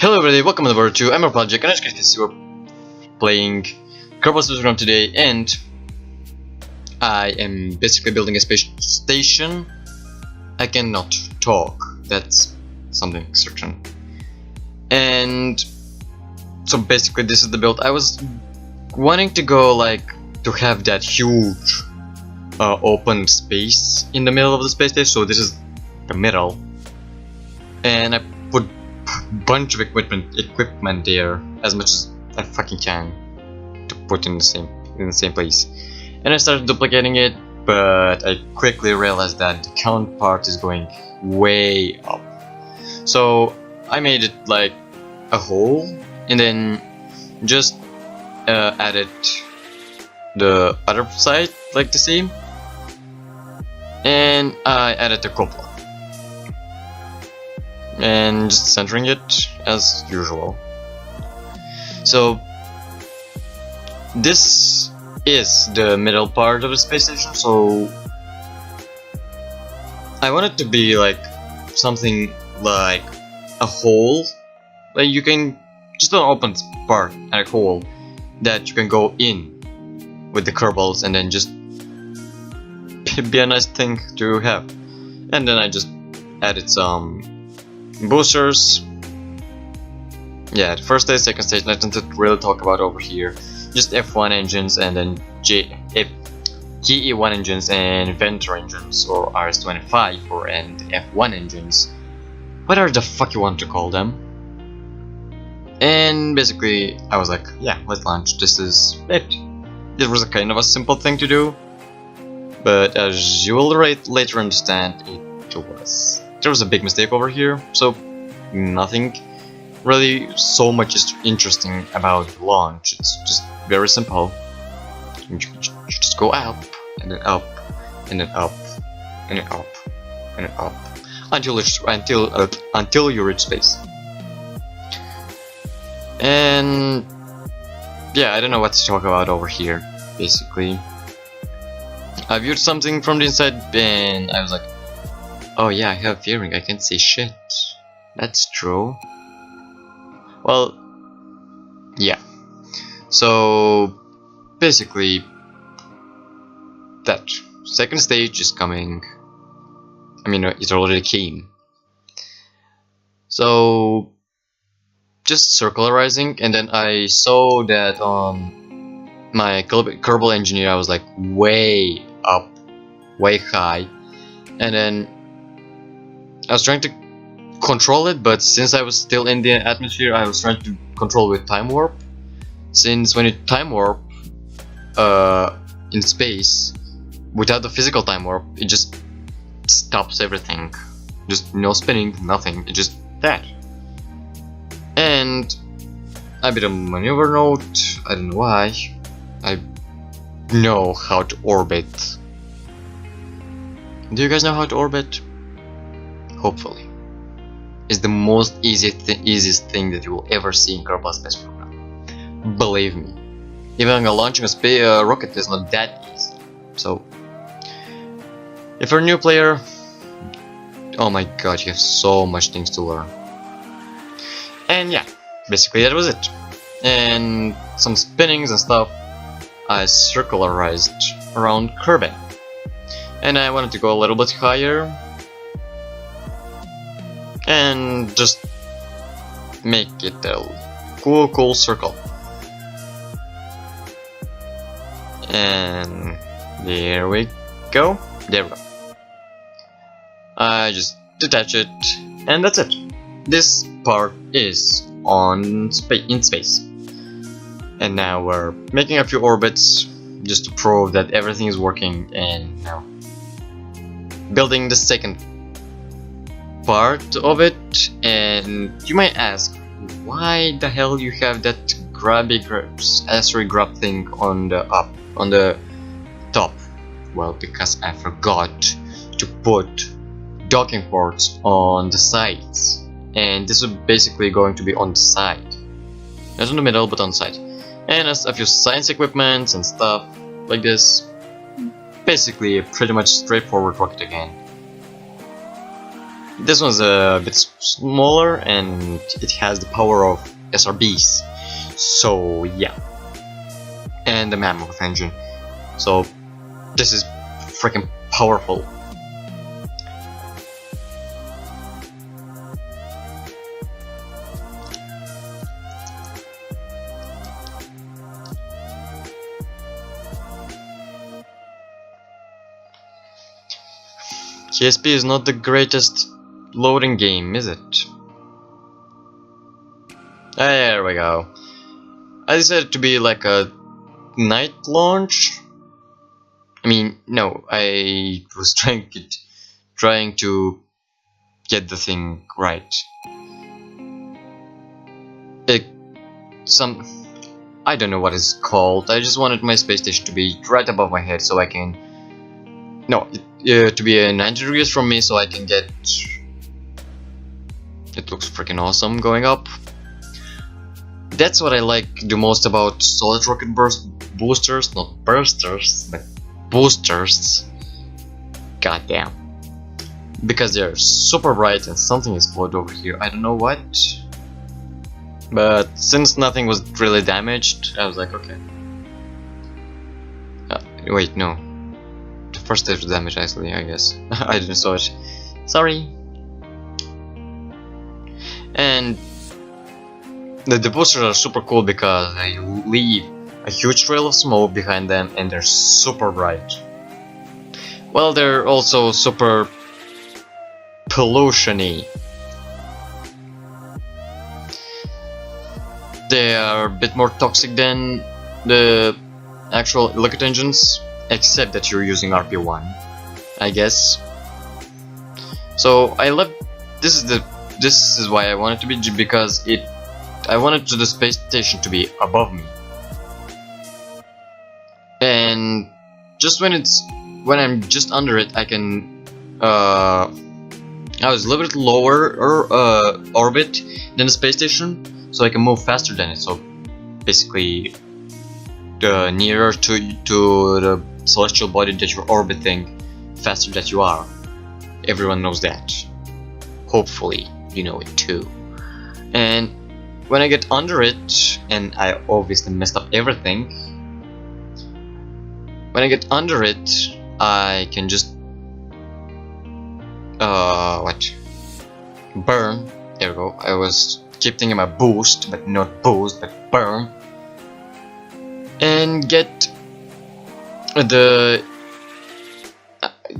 Hello everybody, welcome on board to MR Project, and as you can see we're playing Kerbal Space Program today, and I am basically building a space station. I cannot talk, that's something certain. And so basically this is the build. I was wanting to go to have that huge open space in the middle of the space station, so this is the middle. And I put bunch of equipment there, as much as I fucking can, to put in the same place. And I started duplicating it, but I quickly realized that the count part is going way up. So I made it like a hole, and then just added the other side like the same, and I added the cupola. And just centering it as usual. So this is the middle part of the space station, so I want it to be like something like a hole, like you can just an open part and a hole that you can go in with the Kerbals, and then just be a nice thing to have. And then I just added some boosters. Yeah, the first stage, second stage, nothing to really talk about over here. Just F1 engines, and then GE1 engines and Venture engines, or RS-25 and F1 engines, whatever the fuck you want to call them. And basically I was like, yeah, let's launch. This is it. It was a kind of a simple thing to do, but as you will later understand, it was. There was a big mistake over here, so nothing really so much is interesting about the launch. It's just very simple. You just go up, and then up, and then up, and then up, and then up, until you reach space. And yeah, I don't know what to talk about over here. Basically, I viewed something from the inside, and I was like, oh yeah, I have hearing, I can't say shit. That's true. Well, yeah. So basically that second stage is coming. I mean, it already came. So just circularizing, and then I saw that on my Kerbal engineer I was like way up, way high, and then I was trying to control it, but since I was still in the atmosphere, I was trying to control with time warp. Since when you time warp in space without the physical time warp, it just stops everything. Just no spinning, nothing. It just that. And I made a maneuver note. I don't know why. I know how to orbit. Do you guys know how to orbit? Hopefully. It's the most easiest thing that you will ever see in Kerbal Space Program. Believe me. Even launching a rocket is not that easy. So, if you're a new player, oh my god, you have so much things to learn. And yeah, basically that was it. And some spinnings and stuff, I circularized around Kerbin. And I wanted to go a little bit higher, and just make it a cool circle. And there we go. There we go. I just detach it, and that's it. This part is in space. And now we're making a few orbits just to prove that everything is working, and now building the second part of it. And you might ask, why the hell you have that accessory grab thing on the top? Well, because I forgot to put docking ports on the sides, and this is basically going to be on the side, not in the middle but on the side. And as a few science equipment and stuff like this. Basically a pretty much straightforward rocket again. This one's a bit smaller and it has the power of SRBs. So yeah, and the mammoth engine. So this is freaking powerful. KSP is not the greatest loading game, is it? There we go. I decided to be like a night launch. I mean, no, I was trying to get the thing right. I don't know what it's called. I just wanted my space station to be right above my head so I can. No, to be 90 degrees from me so I can get. It looks freaking awesome going up. That's what I like the most about solid rocket boosters, not bursters, but boosters. Goddamn. Because they're super bright and something exploded over here. I don't know what. But since nothing was really damaged, I was like, okay. Wait, no. The first stage was damaged actually, I guess. I didn't saw it. Sorry. And the boosters are super cool because they leave a huge trail of smoke behind them and they're super bright. Well, they're also super pollution-y. They are a bit more toxic than the actual rocket engines, except that you're using RP1, I guess. So I love this is why I wanted to be, because I wanted the space station to be above me, and just when I'm just under it, I can I was a little bit lower orbit than the space station, so I can move faster than it. So basically, nearer to the celestial body that you're orbiting, faster that you are. Everyone knows that. Hopefully, you know it too. And when I get under it, and I obviously messed up everything. When I get under it, I can just burn. There we go. I was keep thinking about boost, but not boost, but burn, and get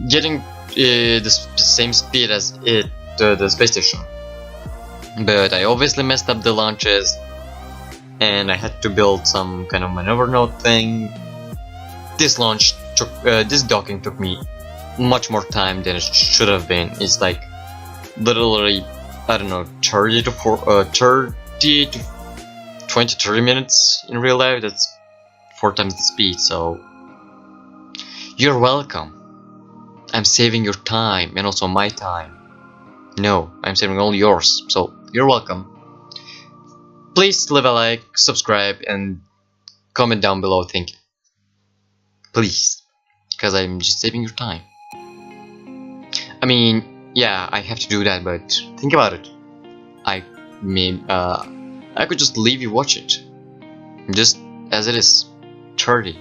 getting the same speed as the space station. But I obviously messed up the launches, and I had to build some kind of maneuver node thing. This docking took me much more time than it should have been. It's like literally, I don't know, 30 to 30 minutes in real life. That's 4 times the speed. So you're welcome. I'm saving your time and also my time. No, I'm saving all yours. So you're welcome. Please leave a like, subscribe, and comment down below. Thank you. Please, because I'm just saving your time. I mean, yeah, I have to do that, but think about it. I could just leave you watch it, just as it is. 30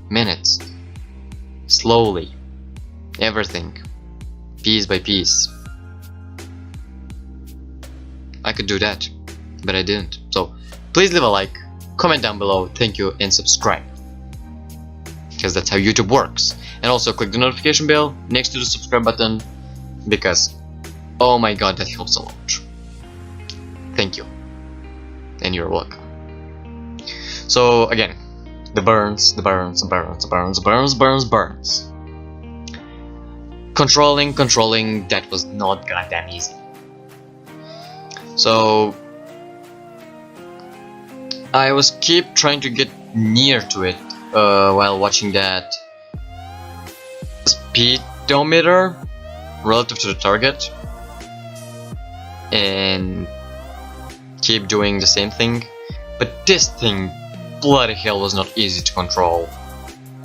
minutes, slowly, everything, piece by piece. I could do that, but I didn't. So please leave a like, comment down below, thank you, and subscribe, because that's how YouTube works. And also click the notification bell next to the subscribe button, because oh my god, that helps a lot. Thank you, and you're welcome. So again, the burns. Controlling, that was not goddamn easy. So I was keep trying to get near to it while watching that speedometer relative to the target, and keep doing the same thing. But this thing, bloody hell, was not easy to control,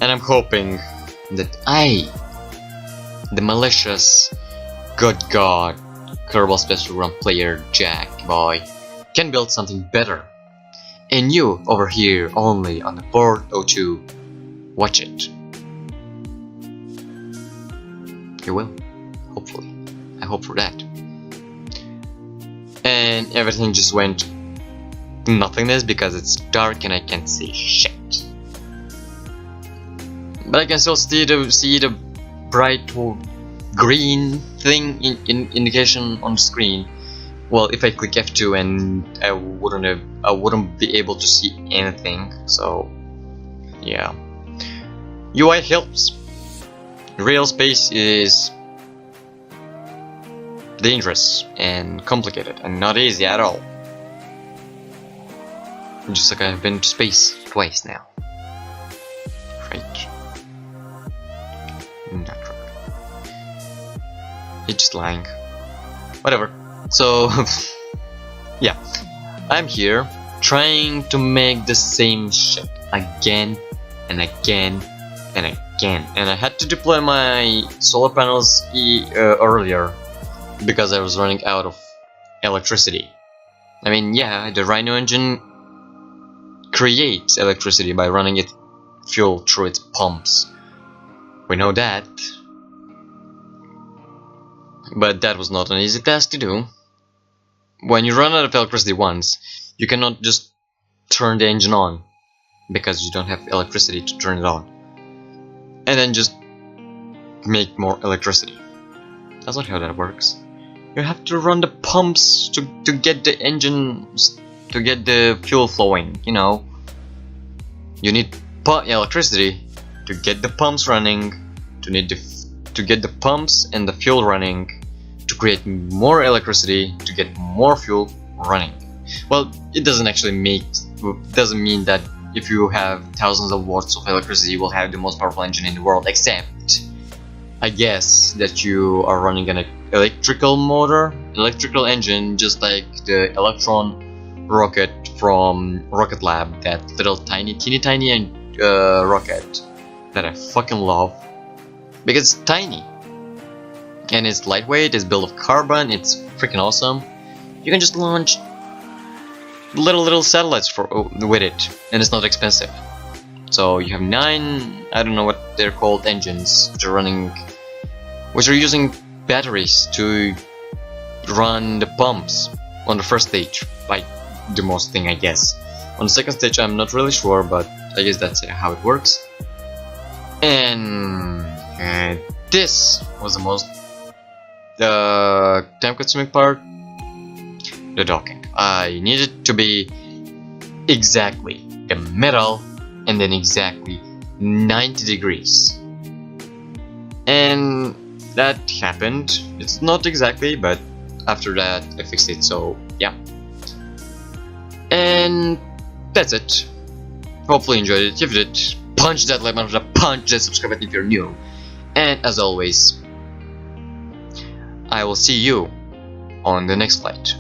and I'm hoping that the malicious good god Kerbal Space Program player Jack boy can build something better. And you over here only on the port 02, watch it. You will, hopefully. I hope for that. And everything just went to nothingness because it's dark and I can't see shit. But I can still see the bright green thing in indication on the screen. Well, if I click F2 and I wouldn't be able to see anything. So yeah, UI helps. Real space is dangerous and complicated and not easy at all. Just like I've been to space twice now. Right? Not right. It's just lying. Whatever. So yeah, I'm here trying to make the same shit again and again and again, and I had to deploy my solar panels earlier because I was running out of electricity. I mean, yeah, the Rhino engine creates electricity by running its fuel through its pumps. We know that. But that was not an easy task to do. When you run out of electricity once, you cannot just turn the engine on because you don't have electricity to turn it on. And then just make more electricity. That's not how that works. You have to run the pumps to get the engines, to get the fuel flowing, you know. You need electricity to get the pumps running, to get the pumps and the fuel running, to create more electricity, to get more fuel running. Well, it doesn't mean that if you have thousands of watts of electricity you will have the most powerful engine in the world, except I guess that you are running an electrical engine, just like the Electron rocket from Rocket Lab, that little teeny tiny rocket that I fucking love because it's tiny and it's lightweight, it's built of carbon, it's freaking awesome. You can just launch little satellites with it, and it's not expensive. So you have 9, I don't know what they're called, engines which are using batteries to run the pumps on the first stage, like the most thing, I guess. On the second stage I'm not really sure, but I guess that's how it works. And this was the most time-consuming part, the docking. I needed to be exactly the middle and then exactly 90 degrees. And that happened. It's not exactly, but after that I fixed it, so yeah. And that's it. Hopefully you enjoyed it. If you did, punch that like button, punch that subscribe button if you're new. And as always, I will see you on the next flight.